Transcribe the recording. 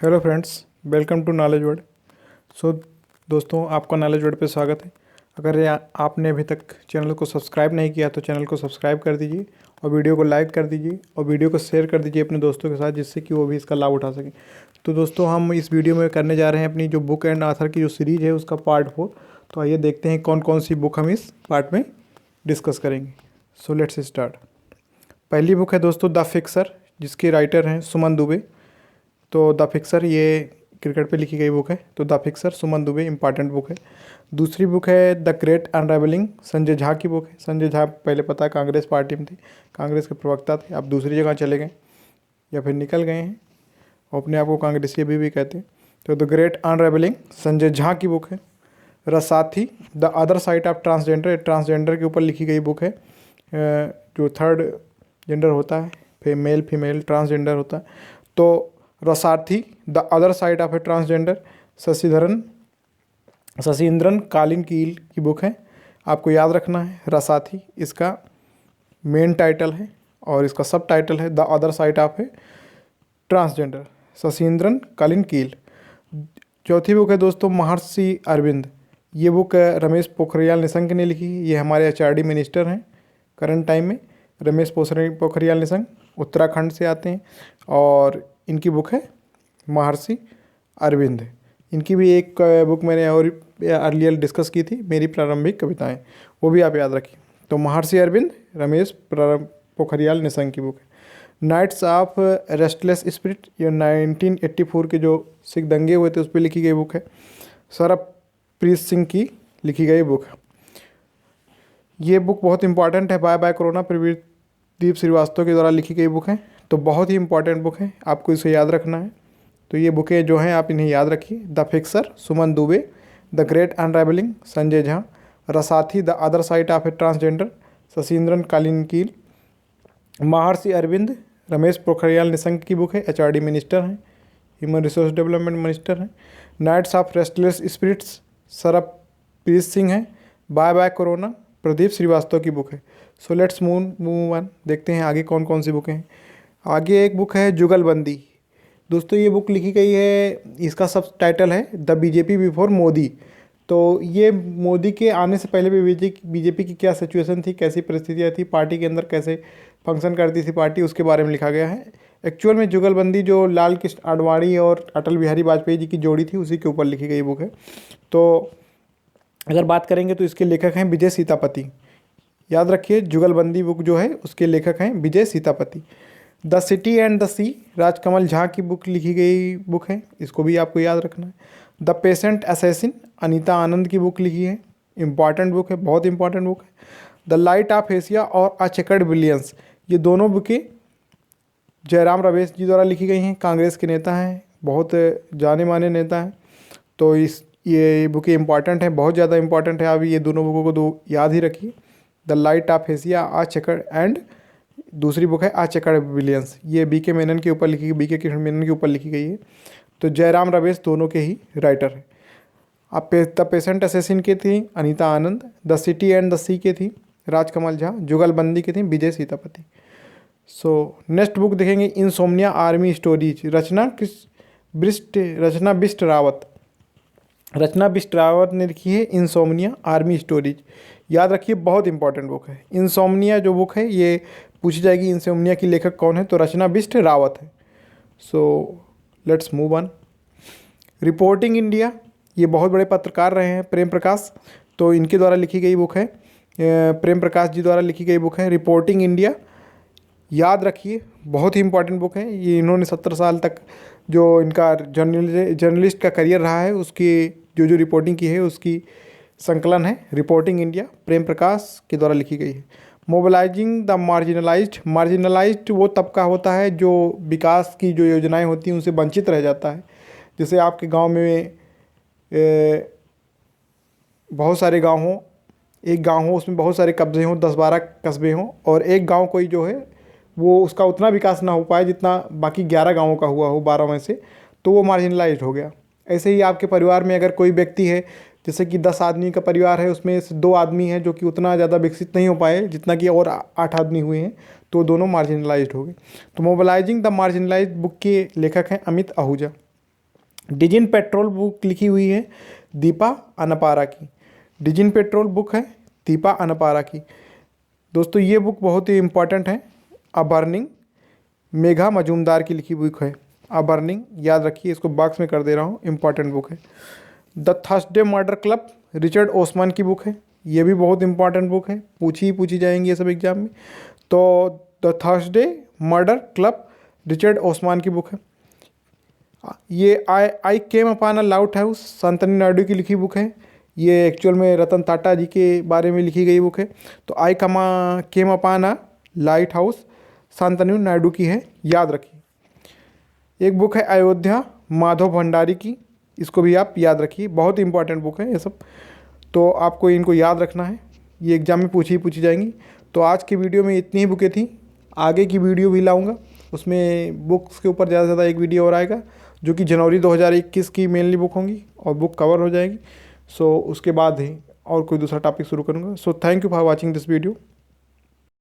Hello friends, welcome to knowledge world. So दोस्तों, आपका knowledge word पे स्वागत है। अगर आपने अभी तक चैनल को सब्सक्राइब नहीं किया तो चैनल को सब्सक्राइब कर दीजिए और वीडियो को लाइक कर दीजिए और वीडियो को शेयर कर दीजिए अपने दोस्तों के साथ, जिससे कि वो भी इसका लाभ उठा सकें। तो दोस्तों, हम इस वीडियो में करने जा रहे हैं अपनी जो बुक एंड आथर की जो सीरीज़ है उसका पार्ट 4। तो आइए देखते हैं कौन कौन सी बुक हम इस पार्ट में डिस्कस करेंगे। So let's start. पहली बुक है दोस्तों द फिक्सर, जिसके राइटर हैं सुमन दुबे। तो द फिक्सर ये क्रिकेट पे लिखी गई बुक है। तो the fixer Suman Dubey important book है। दूसरी बुक है the great unravelling, Sanjay Jha की बुक है। संजय झा पहले पता है कांग्रेस पार्टी में थे, कांग्रेस के प्रवक्ता थे, अब दूसरी जगह चले गए या फिर निकल गए हैं और अपने आप को कांग्रेसी अभी भी कहते हैं। तो the great unravelling Sanjay Jha की बुक है। Rasathi the other side of transgender, transgender के ऊपर लिखी गई बुक है। जो थर्ड जेंडर होता है, फिर मेल फीमेल ट्रांसजेंडर होता है। तो Rasathi the other side of a transgender Shashindran कालीन कील की बुक है। आपको याद रखना है रसाथी इसका मेन टाइटल है और इसका सब टाइटल है the other side of a transgender, Shashindran कालीन कील। चौथी बुक है दोस्तों महर्षि अरविंद। ये बुक रमेश पोखरियाल निशंक ने लिखी। ये हमारे एचआरडी मिनिस्टर हैं करंट टाइम में। रमेश पोखरियाल निशंक उत्तराखंड से आते हैं और इनकी बुक है महर्षि अरविंद। इनकी भी एक बुक मैंने और अर्लियर डिस्कस की थी, मेरी प्रारंभिक कविताएं, वो भी आप याद रखिए। तो महर्षि अरविंद, रमेश पोखरियाल निशंक की बुक है। नाइट्स ऑफ रेस्टलेस स्पिरिट, ये 1984 के जो सिख दंगे हुए थे उस पर लिखी गई बुक है। सरबप्रीत सिंह की लिखी गई बुक है। ये बुक बहुत इंपॉर्टेंट है। बाय बाय कोरोना, प्रवीरदीप श्रीवास्तव के द्वारा लिखी गई बुक है। तो बहुत ही इंपॉर्टेंट बुक है, आपको इसे याद रखना है। तो ये बुकें जो हैं आप इन्हें याद रखिए। The fixer Suman Dubey, the great unravelling Sanjay Jha, Rasathi the other side of a transgender Shashindran कालीनकील, महर्षि अरविंद रमेश पोखरियाल निशंक की बुक है, एचआरडी मिनिस्टर हैं, ह्यूमन रिसोर्स डेवलपमेंट मिनिस्टर हैं। Nights of restless spirits Sarabpreet Singh है। Bye bye corona Pradeep Srivastava की बुक है। सो लेट्स मूव ऑन, देखते हैं आगे कौन कौन सी बुकें हैं। आगे एक बुक है जुगलबंदी। दोस्तों ये बुक लिखी गई है, इसका सब टाइटल है द बीजेपी बिफोर मोदी। तो ये मोदी के आने से पहले भी बीजेपी की क्या सिचुएशन थी, कैसी परिस्थितियाँ थी, पार्टी के अंदर कैसे फंक्शन करती थी पार्टी, उसके बारे में लिखा गया है। एक्चुअल में जुगलबंदी जो लाल कृष्ण आडवाणी और अटल बिहारी वाजपेयी जी की जोड़ी थी उसी के ऊपर लिखी गई बुक है। तो अगर बात करेंगे तो इसके लेखक हैं विजय सीतापति। याद रखिए जुगलबंदी बुक जो है उसके लेखक हैं विजय Sitapati. The city and the सी राजकमल झा की बुक लिखी गई बुक है, इसको भी आपको याद रखना है। द पेशेंट असैसिन अनीता आनंद की बुक लिखी है, इंपॉर्टेंट बुक है, बहुत इंपॉर्टेंट बुक है। द लाइट ऑफ एशिया और अ चेकर्ड बिलियंस, ये दोनों बुकें जयराम रमेश जी द्वारा लिखी गई हैं। कांग्रेस के नेता हैं, बहुत जाने माने नेता हैं। तो ये बुकें इंपॉर्टेंट हैं, बहुत ज़्यादा इंपॉर्टेंट है। अभी ये दोनों बुकों को याद ही रखिए। The light of Asia, a chequered, and दूसरी बुक है आ चेकर्ड बिलियंस। ये बी के मेनन के ऊपर लिखी, बी के कृष्ण मेनन के ऊपर लिखी गई है। तो जयराम रमेश दोनों के ही राइटर हैं। अब द पेशेंट असैसिन के थी अनीता आनंद, द सिटी एंड द सी के थी राजकमल झा, जुगलबंदी के थी विजय सीतापति। सो नेक्स्ट बुक देखेंगे इंसोम्निया आर्मी स्टोरीज, रचना बिष्ट रावत। रचना बिष्ट रावत ने लिखी है इंसोम्निया आर्मी स्टोरीज। याद रखिए बहुत इंपॉर्टेंट बुक है। इंसोम्निया जो बुक है ये पूछी जाएगी इंसोम्निया की लेखक कौन है, तो रचना बिष्ट रावत है। So let's move on. Reporting India, ये बहुत बड़े पत्रकार रहे हैं प्रेम प्रकाश, तो इनके द्वारा लिखी गई बुक है, प्रेम प्रकाश जी द्वारा लिखी गई बुक है रिपोर्टिंग इंडिया। याद रखिए बहुत ही इंपॉर्टेंट बुक है ये। इन्होंने 70 साल तक जो इनका जर्नलिस्ट का करियर रहा है उसकी जो रिपोर्टिंग की है उसकी संकलन है रिपोर्टिंग इंडिया, प्रेम प्रकाश के द्वारा लिखी गई है। मोबिलाइजिंग द मार्जिनलाइज्ड, मार्जिनलाइज्ड वो तबका होता है जो विकास की जो योजनाएं होती हैं उनसे वंचित रह जाता है। जैसे आपके गांव में बहुत सारे गांव हों, एक गांव हो उसमें बहुत सारे कब्जे हों, 10-12 कस्बे हों, और एक गांव कोई जो है वो उसका उतना विकास ना हो पाए जितना बाकी 11 गाँवों का हुआ हो 12 में से, तो वो मार्जिनलाइज्ड हो गया। ऐसे ही आपके परिवार में अगर कोई व्यक्ति है, जैसे कि 10 आदमी का परिवार है, उसमें से 2 आदमी हैं जो कि उतना ज़्यादा विकसित नहीं हो पाए जितना कि और 8 आदमी हुए हैं, तो दोनों मार्जिनलाइज्ड हो गए। तो मोबिलाइजिंग द मार्जिनलाइज्ड बुक के लेखक हैं Amit Ahuja. Design petrol book लिखी हुई है दीपा अनपारा की। डिजिन पेट्रोल बुक है दीपा अनपारा की। दोस्तों ये बुक बहुत ही इम्पॉर्टेंट है। अ बर्निंग मेघा मजूमदार की लिखी बुक है। अ बर्निंग याद रखिए, इसको बॉक्स में कर दे रहा हूँ, इम्पॉर्टेंट बुक है। The Thursday murder club Richard Osman की बुक है। ये भी बहुत इंपॉर्टेंट बुक है, पूछी जाएंगी ये सब एग्जाम में। तो the Thursday murder club Richard Osman की बुक है। ये I came upon a lighthouse Shantanu Naidu की लिखी बुक है। ये एक्चुअल में रतन टाटा जी के बारे में लिखी गई बुक है। तो आई केम अपान अ लाइट हाउस शांतनु नायडू की है, याद रखिए। एक बुक है अयोध्या माधव भंडारी की, इसको भी आप याद रखिए, बहुत इंपॉर्टेंट बुक है ये सब। तो आपको इनको याद रखना है, ये एग्ज़ाम में पूछी जाएंगी। तो आज की वीडियो में इतनी ही बुकें थी। आगे की वीडियो भी लाऊंगा, उसमें बुक्स के ऊपर ज़्यादा से ज़्यादा एक वीडियो और आएगा, जो कि जनवरी 2021 की मेनली बुक होंगी और बुक कवर हो जाएगी। सो उसके बाद ही और कोई दूसरा टॉपिक शुरू करूँगा। So thank you for watching this video.